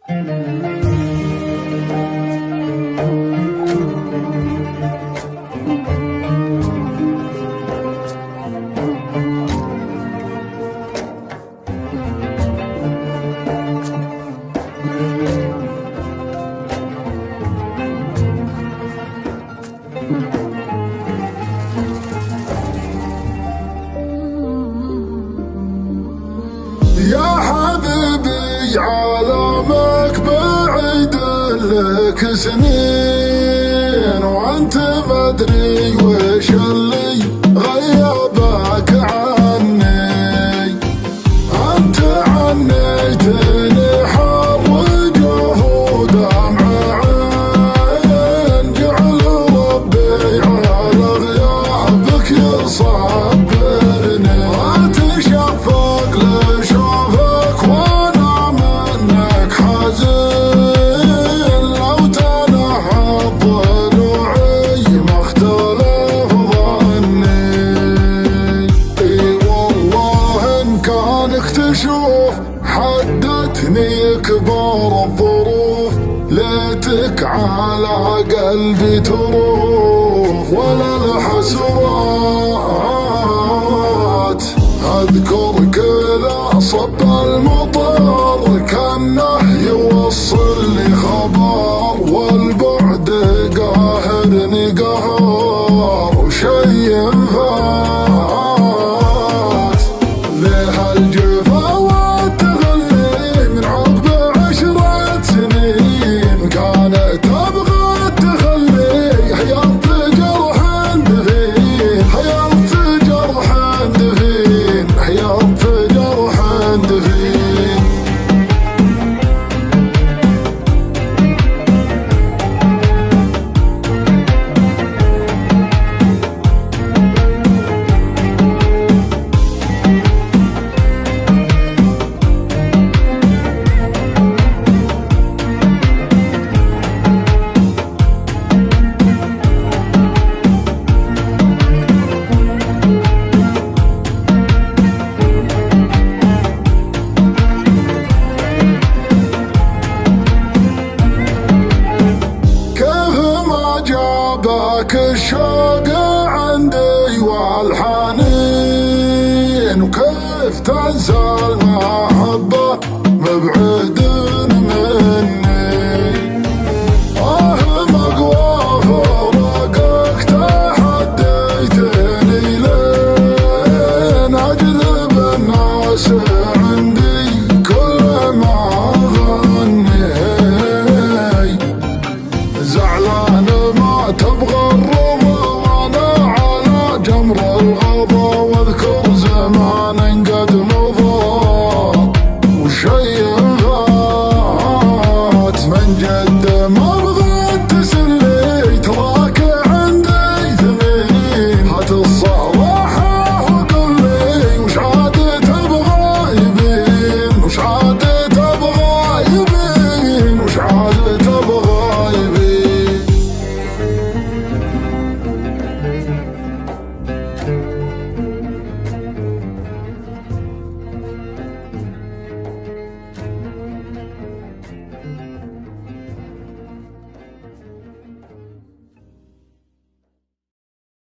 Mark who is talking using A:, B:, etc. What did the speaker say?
A: يا حبيبي عالمك بعيد لك سنين، وانت مدري وش اللي غيبك عني. انت عنيتني حر وجهود دمع عين، جعل ربي على غيابك يصبرني. اتشفق لشوفك وانا منك حزين، لو تنحى ضلوعي ما اختلف ظني. اي والله ان كانك تشوف حدتني كبار الظروف، ليتك على قلبي تروف ولا الحسرات. اذكر كذا صب المطر كانه يوصل لي خبر، والبعد قاهرني قهر وشي فات. ليه الجفا والتغلي من عقب 10 سنين، كانت تبغى تخلي حيرت جرح دفين، حيرت جرح دفين، حيرت جرح دفين. جابك الشوق عندي والحنين، وكيف تنسى المحبة